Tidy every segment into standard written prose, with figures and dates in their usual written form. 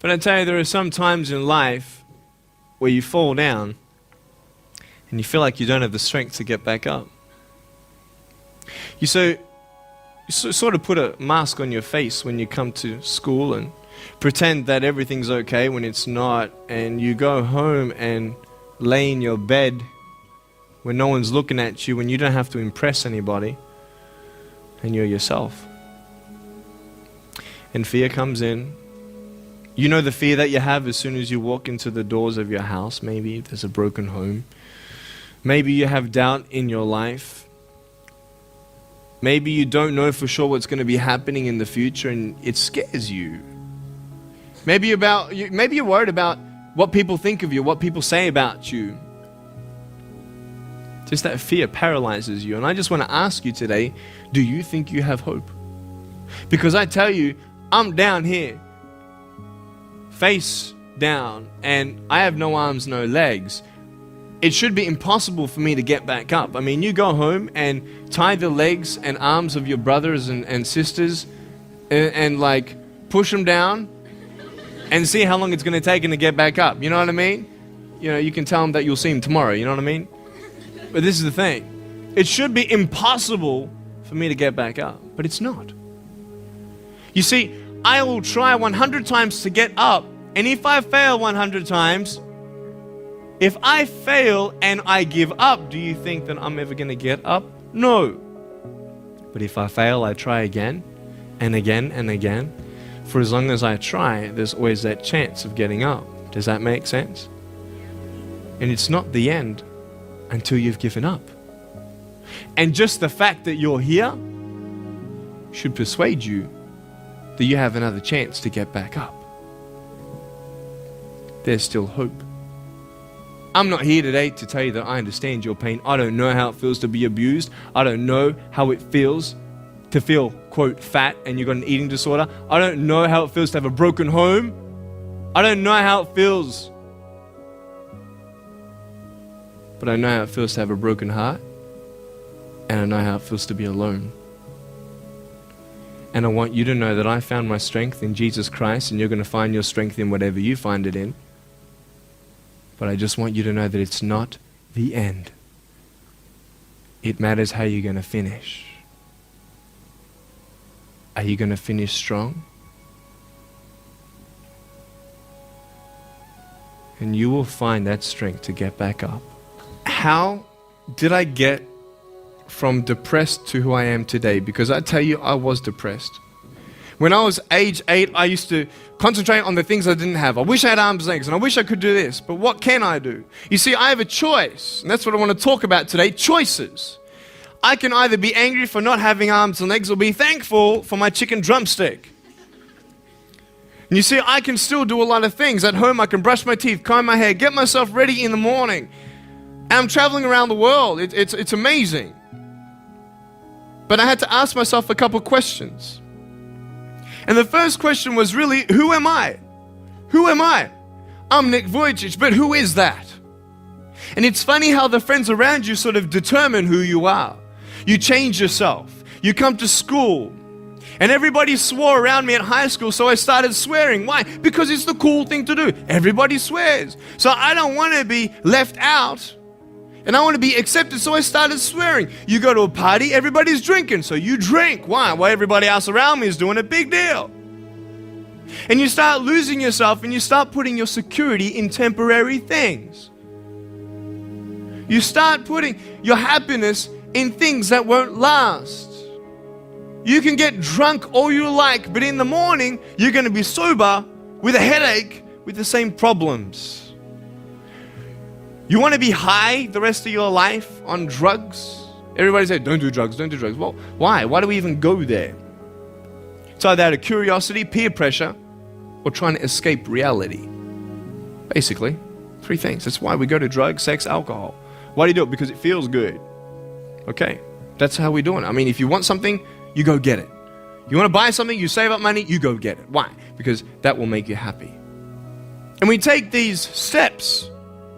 But I tell you, there are some times in life where you fall down and you feel like you don't have the strength to get back up. You sort of put a mask on your face when you come to school and pretend that everything's okay when it's not, and you go home and lay in your bed when no one's looking at you, when you don't have to impress anybody, and you're yourself. And fear comes in. You know the fear that you have as soon as you walk into the doors of your house. Maybe there's a broken home. Maybe you have doubt in your life. Maybe you don't know for sure what's going to be happening in the future and it scares you. Maybe you're worried about what people think of you, what people say about you. Just that fear paralyzes you. And I just want to ask you today, do you think you have hope? Because I tell you, I'm down here, face down, and I have no arms, no legs. It should be impossible for me to get back up. I mean, you go home and tie the legs and arms of your brothers and sisters and like push them down and see how long it's going to take them to get back up. You know what I mean? You know, you can tell them that you'll see them tomorrow. You know what I mean? But this is the thing. It should be impossible for me to get back up, but it's not. You see, I will try 100 times to get up, and if I fail 100 times, if I fail and I give up, do you think that I'm ever going to get up? No. But if I fail, I try again and again and again. For as long as I try, there's always that chance of getting up. Does that make sense? And it's not the end until you've given up. And just the fact that you're here should persuade you that you have another chance to get back up. There's still hope. I'm not here today to tell you that I understand your pain. I don't know how it feels to be abused. I don't know how it feels to feel, quote, fat and you've got an eating disorder. I don't know how it feels to have a broken home. I don't know how it feels. But I know how it feels to have a broken heart. And I know how it feels to be alone. And I want you to know that I found my strength in Jesus Christ, and you're going to find your strength in whatever you find it in. But I just want you to know that it's not the end. It matters how you're going to finish. Are you going to finish strong? And you will find that strength to get back up. How did I get from depressed to who I am today? Because I tell you, I was depressed. When I was age 8, I used to concentrate on the things I didn't have. I wish I had arms and legs, and I wish I could do this, but what can I do? You see, I have a choice, and that's what I want to talk about today, choices. I can either be angry for not having arms and legs or be thankful for my chicken drumstick. And you see, I can still do a lot of things. At home, I can brush my teeth, comb my hair, get myself ready in the morning. And I'm traveling around the world. It's amazing. But I had to ask myself a couple questions. And the first question was really, who am I? Who am I? I'm Nick Vujicic, but who is that? And it's funny how the friends around you sort of determine who you are. You change yourself. You come to school. And everybody swore around me at high school, so I started swearing. Why? Because it's the cool thing to do. Everybody swears. So I don't want to be left out. And I want to be accepted, so I started swearing. You go to a party, everybody's drinking, so you drink. Why? Well, everybody else around me is doing a big deal. And you start losing yourself, and you start putting your security in temporary things. You start putting your happiness in things that won't last. You can get drunk all you like, but in the morning, you're going to be sober with a headache with the same problems. You want to be high the rest of your life on drugs? Everybody said, don't do drugs, don't do drugs. Well, why? Why do we even go there? It's either out of curiosity, peer pressure, or trying to escape reality. Basically, 3 things. That's why we go to drugs, sex, alcohol. Why do you do it? Because it feels good. Okay, that's how we're doing it. I mean, if you want something, you go get it. You want to buy something, you save up money, you go get it. Why? Because that will make you happy. And we take these steps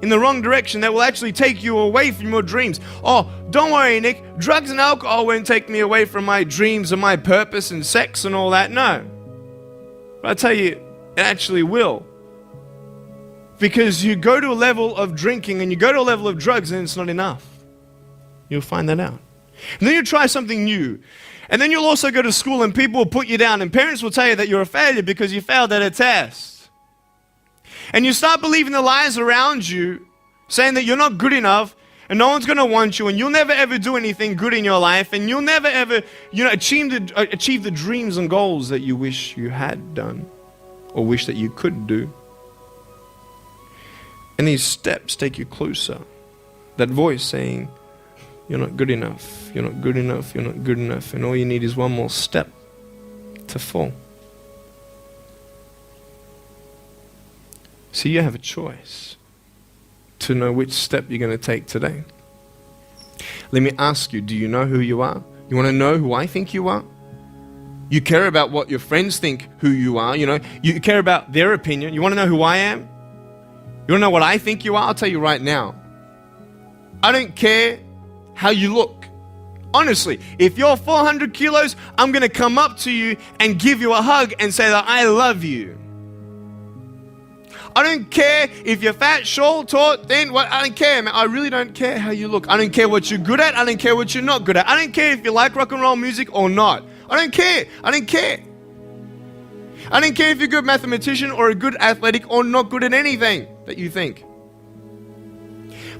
in the wrong direction that will actually take you away from your dreams. Oh, don't worry, Nick. Drugs and alcohol won't take me away from my dreams and my purpose and sex and all that. No. But I tell you, It actually will. Because you go to a level of drinking and you go to a level of drugs and it's not enough. You'll find that out. And then you try something new. And then you'll also go to school and people will put you down and parents will tell you that you're a failure because you failed at a test. And you start believing the lies around you saying that you're not good enough and no one's going to want you and you'll never ever do anything good in your life and you'll never ever achieve the dreams and goals that you wish you had done or wish that you could do. And these steps take you closer. That voice saying, you're not good enough, you're not good enough, you're not good enough. And all you need is one more step to fall. So you have a choice to know which step you're going to take today. Let me ask you, do you know who you are? You want to know who I think you are? You care about what your friends think who you are. You care about their opinion. You want to know who I am? You want to know what I think you are? I'll tell you right now. I don't care how you look. Honestly, if you're 400 kilos, I'm going to come up to you and give you a hug and say that I love you. I don't care if you're fat, short, tall, thin, what, I don't care, man. I really don't care how you look. I don't care what you're good at. I don't care what you're not good at. I don't care if you like rock and roll music or not. I don't care. I don't care. I don't care if you're a good mathematician or a good athletic or not good at anything that you think.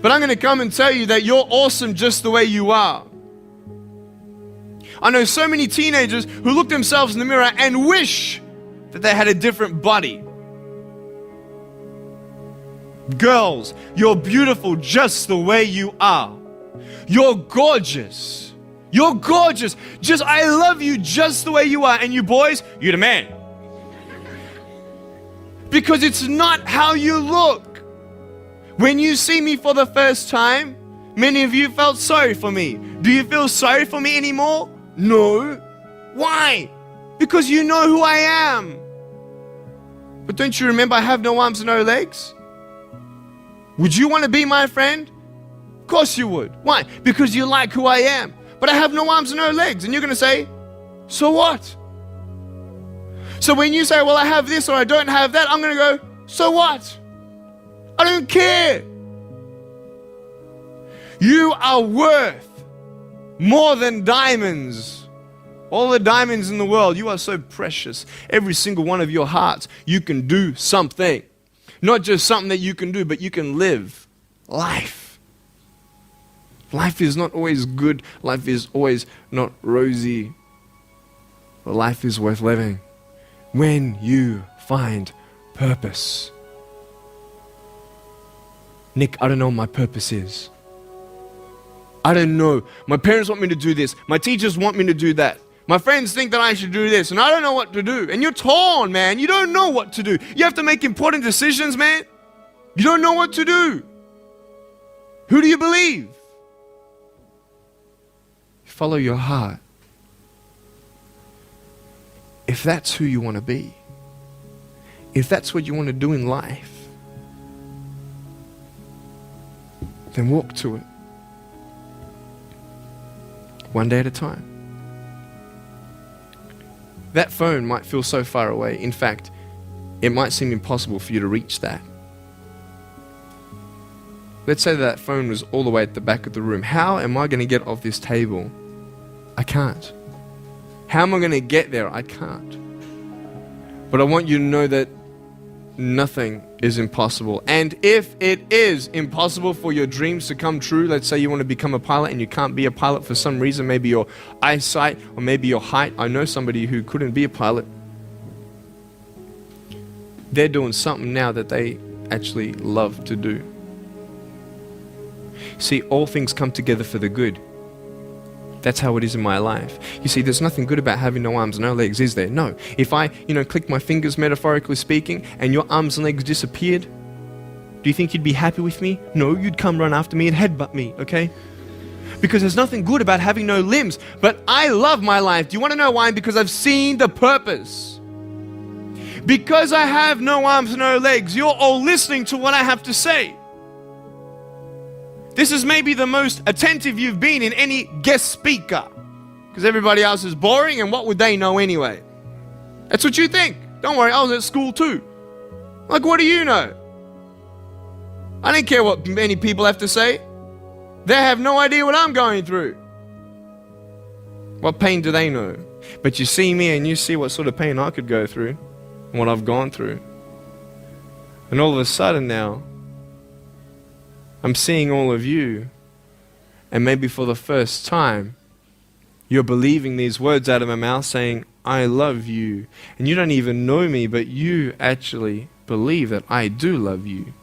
But I'm going to come and tell you that you're awesome just the way you are. I know so many teenagers who look themselves in the mirror and wish that they had a different body. Girls, you're beautiful just the way you are. You're gorgeous. You're gorgeous. I love you just the way you are. And you boys, you're the man. Because it's not how you look. When you see me for the first time, many of you felt sorry for me. Do you feel sorry for me anymore? No. Why? Because you know who I am. But don't you remember I have no arms and no legs? Would you want to be my friend? Of course you would. Why? Because you like who I am. But I have no arms and no legs. And you're going to say, so what? So when you say, well, I have this or I don't have that, I'm going to go, so what? I don't care. You are worth more than diamonds. All the diamonds in the world, you are so precious. Every single one of your hearts, you can do something. Not just something that you can do, but you can live life. Life is not always good. Life is always not rosy. But life is worth living when you find purpose. Nick, I don't know what my purpose is. I don't know. My parents want me to do this. My teachers want me to do that. My friends think that I should do this, and I don't know what to do. And you're torn, man. You don't know what to do. You have to make important decisions, man. You don't know what to do. Who do you believe? Follow your heart. If that's who you want to be, if that's what you want to do in life, then walk to it. One day at a time. That phone might feel so far away. In fact, it might seem impossible for you to reach that. Let's say that phone was all the way at the back of the room. How am I going to get off this table? I can't. How am I going to get there? I can't. But I want you to know that nothing is impossible. And if it is impossible for your dreams to come true, let's say you want to become a pilot and you can't be a pilot for some reason, maybe your eyesight or maybe your height. I know somebody who couldn't be a pilot. They're doing something now that they actually love to do. See, all things come together for the good. That's how it is in my life. You see, there's nothing good about having no arms and no legs, is there? No. If I, click my fingers, metaphorically speaking, and your arms and legs disappeared, do you think you'd be happy with me? No, you'd come run after me and headbutt me, okay? Because there's nothing good about having no limbs. But I love my life. Do you want to know why? Because I've seen the purpose. Because I have no arms and no legs, you're all listening to what I have to say. This is maybe the most attentive you've been in any guest speaker. Because everybody else is boring, and what would they know anyway? That's what you think. Don't worry, I was at school too. Like, what do you know? I don't care what many people have to say. They have no idea what I'm going through. What pain do they know? But you see me and you see what sort of pain I could go through and what I've gone through. And all of a sudden now, I'm seeing all of you, and maybe for the first time, you're believing these words out of my mouth saying, I love you. And you don't even know me, but you actually believe that I do love you.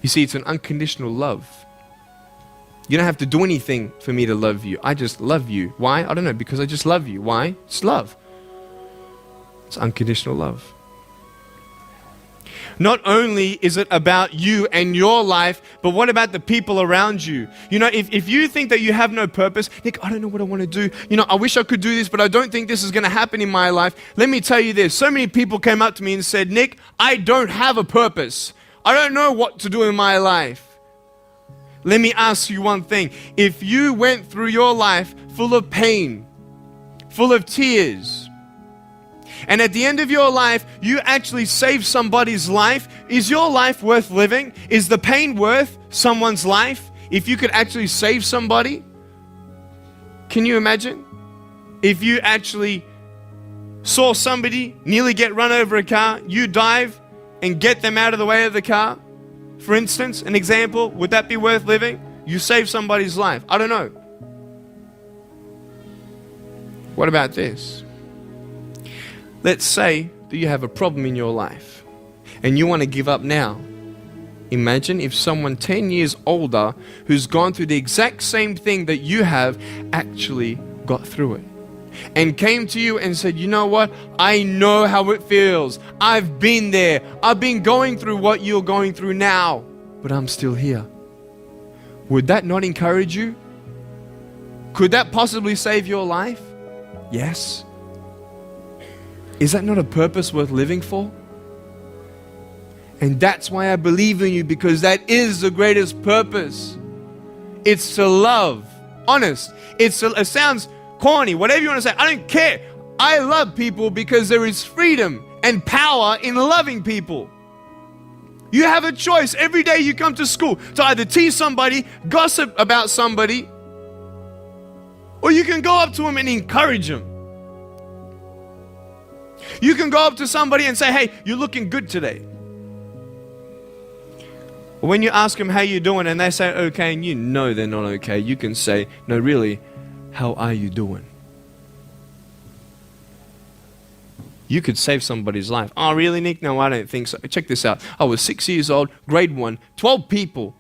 You see, it's an unconditional love. You don't have to do anything for me to love you. I just love you. Why? I don't know, because I just love you. Why? It's love. It's unconditional love. Not only is it about you and your life, but what about the people around you? You know, if you think that you have no purpose, Nick, I don't know what I want to do. You know, I wish I could do this, but I don't think this is going to happen in my life. Let me tell you this. So many people came up to me and said, Nick, I don't have a purpose. I don't know what to do in my life. Let me ask you one thing. If you went through your life full of pain, full of tears, and at the end of your life, you actually saved somebody's life, is your life worth living? Is the pain worth someone's life? If you could actually save somebody? Can you imagine? If you actually saw somebody nearly get run over a car, you dive and get them out of the way of the car, for instance, an example, would that be worth living? You save somebody's life. I don't know. What about this? Let's say that you have a problem in your life and you want to give up now. Imagine if someone 10 years older who's gone through the exact same thing that you have actually got through it and came to you and said, you know what? I know how it feels. I've been there. I've been going through what you're going through now, but I'm still here. Would that not encourage you? Could that possibly save your life? Yes. Is that not a purpose worth living for? And that's why I believe in you, because that is the greatest purpose. It's to love. Honest. It sounds corny, whatever you want to say. I don't care. I love people because there is freedom and power in loving people. You have a choice every day you come to school to either tease somebody, gossip about somebody, or you can go up to them and encourage them. You can go up to somebody and say, hey, you're looking good today. When you ask them how you doing and they say okay and you know they're not okay, you can say, no, really, how are you doing? You could save somebody's life. Oh, really, Nick? No, I don't think so. Check this out. I was 6 years old, grade 1, 12 people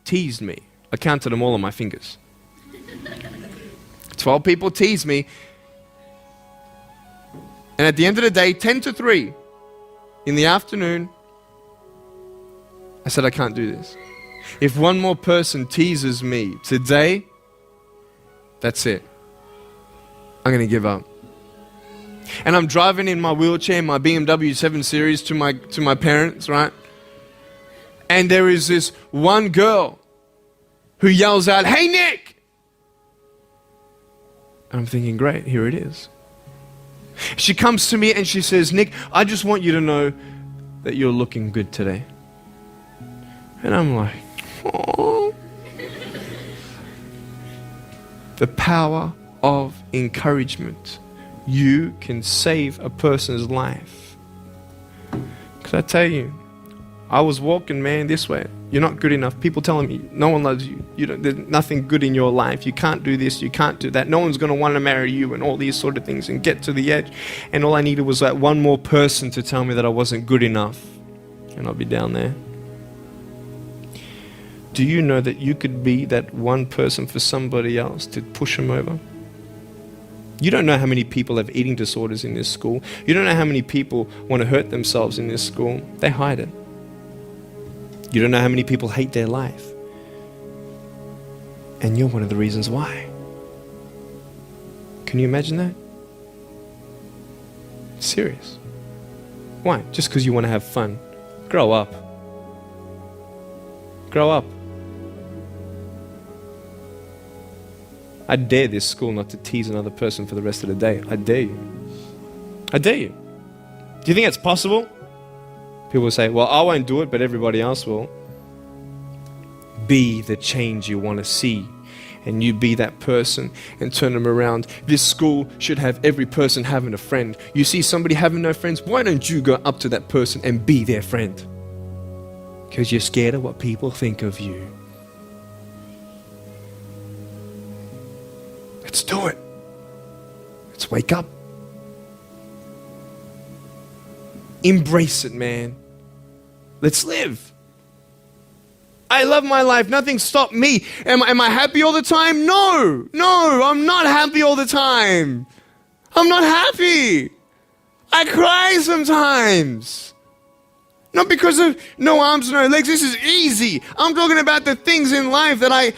teased me. I counted them all on my fingers. 12 people teased me. And at the end of the day, 10 to 3 in the afternoon, I said, I can't do this. If one more person teases me today, that's it. I'm going to give up. And I'm driving in my wheelchair, my BMW 7 Series to my parents, right? And there is this one girl who yells out, hey, Nick! And I'm thinking, great, here it is. She comes to me and she says, Nick, I just want you to know that you're looking good today. And I'm like, oh. The power of encouragement. You can save a person's life. Because I tell you, I was walking, man, this way. You're not good enough. People telling me, no one loves you. There's nothing good in your life. You can't do this. You can't do that. No one's going to want to marry you and all these sort of things and get to the edge. And all I needed was that one more person to tell me that I wasn't good enough. And I'll be down there. Do you know that you could be that one person for somebody else to push them over? You don't know how many people have eating disorders in this school. You don't know how many people want to hurt themselves in this school. They hide it. You don't know how many people hate their life. And you're one of the reasons why. Can you imagine that? Serious. Why? Just because you want to have fun. Grow up. Grow up. I dare this school not to tease another person for the rest of the day. I dare you. I dare you. Do you think it's possible? People say, well, I won't do it, but everybody else will. Be the change you want to see. And you be that person and turn them around. This school should have every person having a friend. You see somebody having no friends, why don't you go up to that person and be their friend? Because you're scared of what people think of you. Let's do it. Let's wake up. Embrace it, man. Let's live. I love my life. Nothing stopped me. Am I happy all the time? No, I'm not happy all the time. I'm not happy. I cry sometimes. Not because of no arms, no legs. This is easy. I'm talking about the things in life that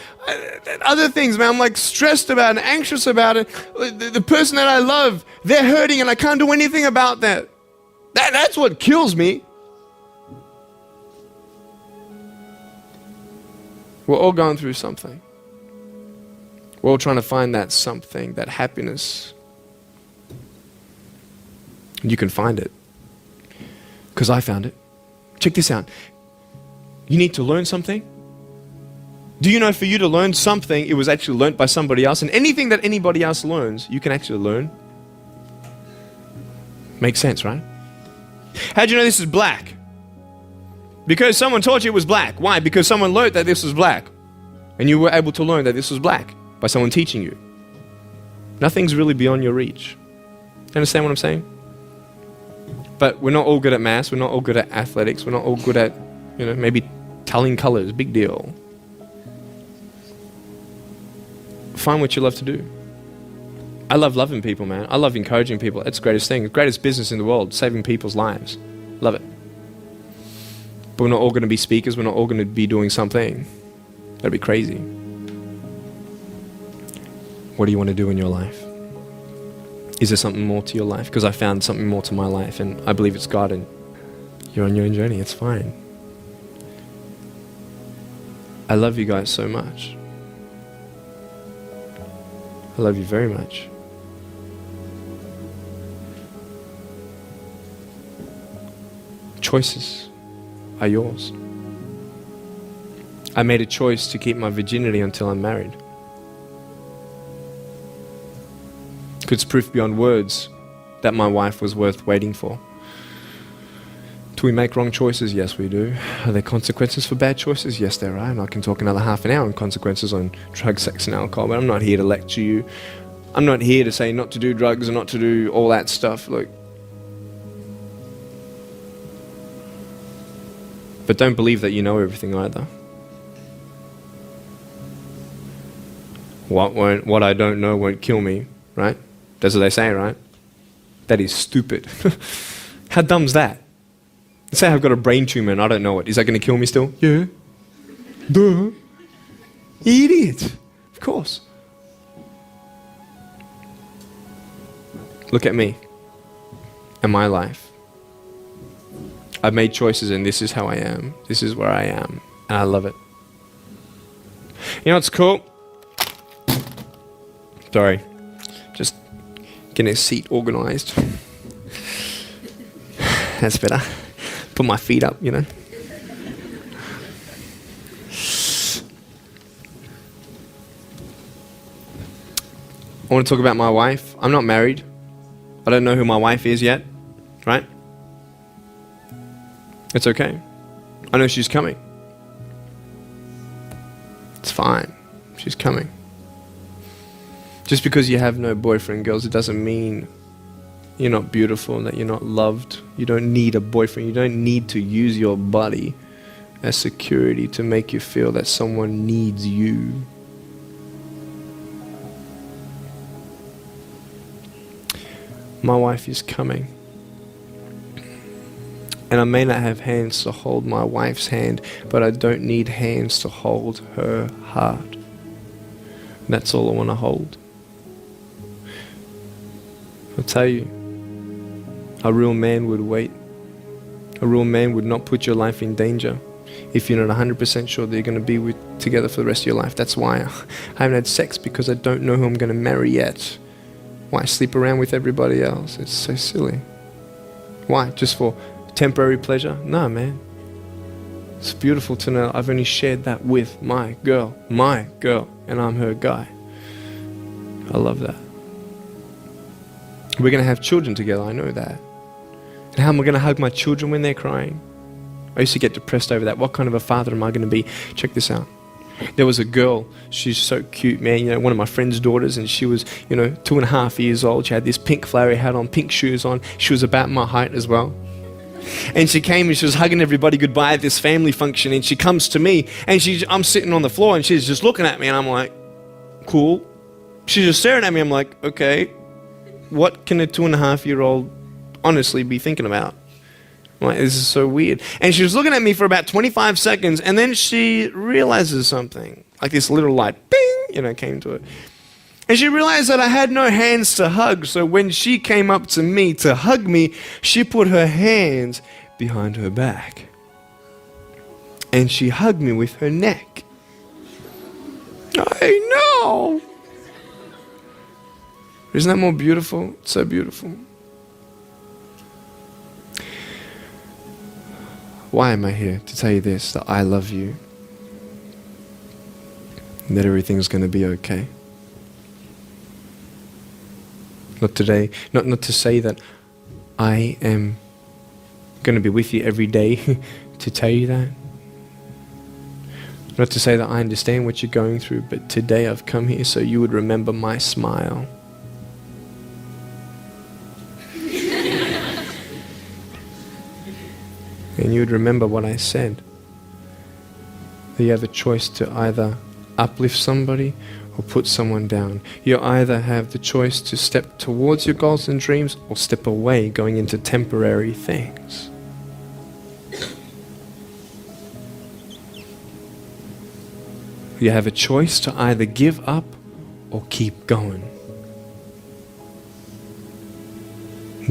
other things, man, I'm like stressed about and anxious about it. The person that I love, they're hurting and I can't do anything about that. That's what kills me. We're all going through something. We're all trying to find that something, that happiness. And you can find it. Because I found it. Check this out. You need to learn something. Do you know for you to learn something, it was actually learned by somebody else? And anything that anybody else learns, you can actually learn. Makes sense, right? How'd you know this is black? Because someone taught you it was black. Why? Because someone learned that this was black. And you were able to learn that this was black by someone teaching you. Nothing's really beyond your reach. You understand what I'm saying? But we're not all good at maths. We're not all good at athletics. We're not all good at, maybe telling colors. Big deal. Find what you love to do. I love loving people, man. I love encouraging people. It's the greatest thing. The greatest business in the world. Saving people's lives. Love it. But we're not all going to be speakers. We're not all going to be doing something. That'd be crazy. What do you want to do in your life? Is there something more to your life? Because I found something more to my life, and I believe it's God, and you're on your own journey. It's fine. I love you guys so much. I love you very much. Choices are yours. I made a choice to keep my virginity until I'm married. It's proof beyond words that my wife was worth waiting for. Do we make wrong choices? Yes, we do. Are there consequences for bad choices? Yes, there are. And I can talk another half an hour on consequences on drugs, sex, and alcohol, but I'm not here to lecture you. I'm not here to say not to do drugs and not to do all that stuff. Look. But don't believe that you know everything either. What I don't know won't kill me, right? That's what they say, right? That is stupid. How dumb's that? Let's say I've got a brain tumor and I don't know it. Is that going to kill me still? Yeah. Duh. Idiot. Of course. Look at me and my life. I've made choices and this is how I am. This is where I am. And I love it. You know what's cool? Sorry. Just getting a seat organized. That's better. Put my feet up, I want to talk about my wife. I'm not married. I don't know who my wife is yet, right? It's okay. I know she's coming. It's fine. She's coming. Just because you have no boyfriend, girls, it doesn't mean you're not beautiful and that you're not loved. You don't need a boyfriend. You don't need to use your body as security to make you feel that someone needs you. My wife is coming. And I may not have hands to hold my wife's hand, but I don't need hands to hold her heart. And that's all I want to hold. I'll tell you, a real man would wait. A real man would not put your life in danger if you're not 100% sure that you're going to be together for the rest of your life. That's why I haven't had sex, because I don't know who I'm going to marry yet. Why sleep around with everybody else? It's so silly. Why? Just for temporary pleasure? No, man. It's beautiful to know I've only shared that with my girl, and I'm her guy. I love that. We're going to have children together, I know that. And how am I going to hug my children when they're crying? I used to get depressed over that. What kind of a father am I going to be? Check this out. There was a girl, she's so cute, man, one of my friend's daughters, and she was, 2.5 years old. She had this pink flowery hat on, pink shoes on. She was about my height as well. And she came and she was hugging everybody goodbye at this family function, and she comes to me, and I'm sitting on the floor, and she's just looking at me, and I'm like, cool. She's just staring at me. I'm like, okay, what can a 2.5-year-old honestly be thinking about? I'm like, this is so weird. And she was looking at me for about 25 seconds, and then she realizes something. Like this little light, bing, came to it. And she realized that I had no hands to hug. So when she came up to me to hug me, she put her hands behind her back. And she hugged me with her neck. I know. Isn't that more beautiful? It's so beautiful. Why am I here? To tell you this, that I love you. And that everything's going to be okay. Not today, not to say that I am going to be with you every day to tell you that. Not to say that I understand what you're going through, but today I've come here so you would remember my smile. And you would remember what I said. That you have a choice to either uplift somebody or put someone down. You either have the choice to step towards your goals and dreams or step away, going into temporary things. You have a choice to either give up or keep going.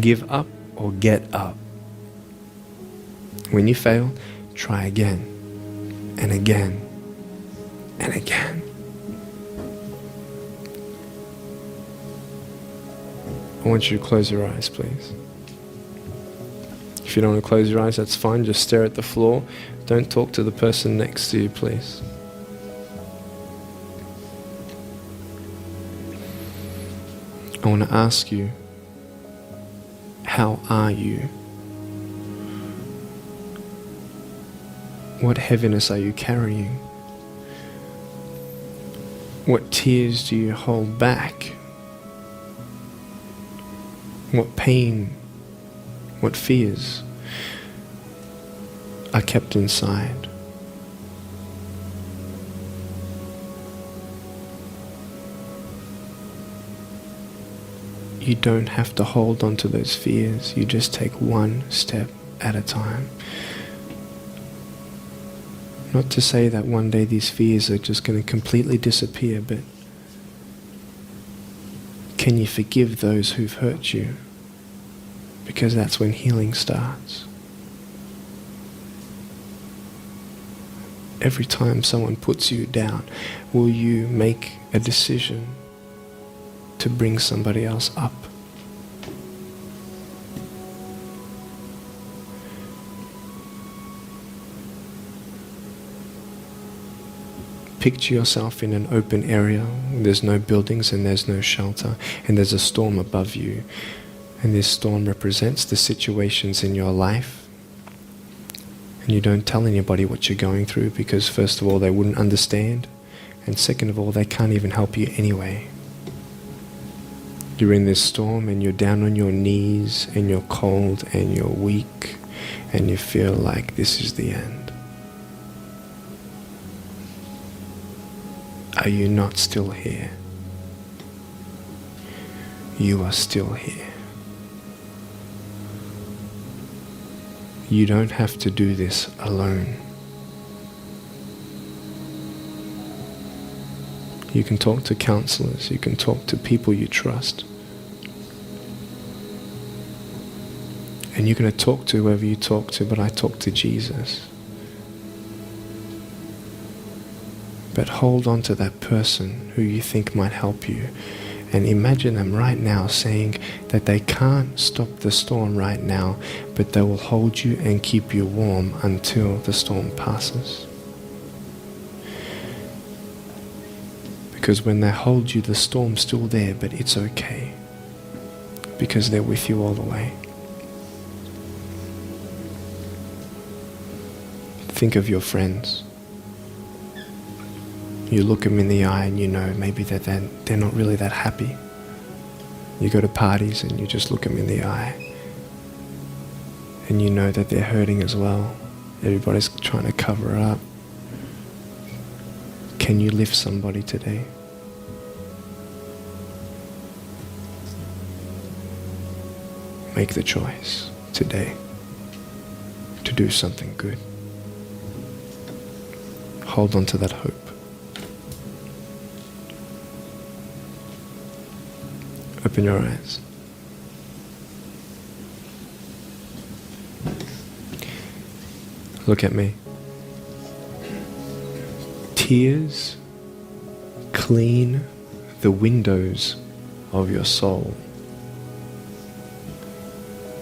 Give up or get up. When you fail, try again and again and again. I want you to close your eyes, please. If you don't want to close your eyes, that's fine. Just stare at the floor. Don't talk to the person next to you, please. I want to ask you, how are you? What heaviness are you carrying? What tears do you hold back? What pain, what fears are kept inside? You don't have to hold on to those fears. You just take one step at a time. Not to say that one day these fears are just going to completely disappear, but can you forgive those who've hurt you? Because that's when healing starts. Every time someone puts you down, will you make a decision to bring somebody else up? Picture yourself in an open area. There's no buildings and there's no shelter, and there's a storm above you. And this storm represents the situations in your life. And you don't tell anybody what you're going through because first of all, they wouldn't understand. And second of all, they can't even help you anyway. You're in this storm and you're down on your knees and you're cold and you're weak and you feel like this is the end. Are you not still here? You are still here. You don't have to do this alone. You can talk to counselors, you can talk to people you trust. And you're going to talk to whoever you talk to, but I talk to Jesus. But hold on to that person who you think might help you And imagine them right now saying that they can't stop the storm right now, but they will hold you and keep you warm until the storm passes. Because when they hold you, the storm's still there, but it's okay. Because they're with you all the way. Think of your friends. You look them in the eye and you know maybe that they're not really that happy. You go to parties and you just look them in the eye. And you know that they're hurting as well. Everybody's trying to cover up. Can you lift somebody today? Make the choice today to do something good. Hold on to that hope. Open your eyes. Look at me. Tears clean the windows of your soul.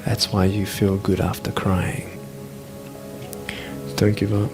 That's why you feel good after crying. Don't give up.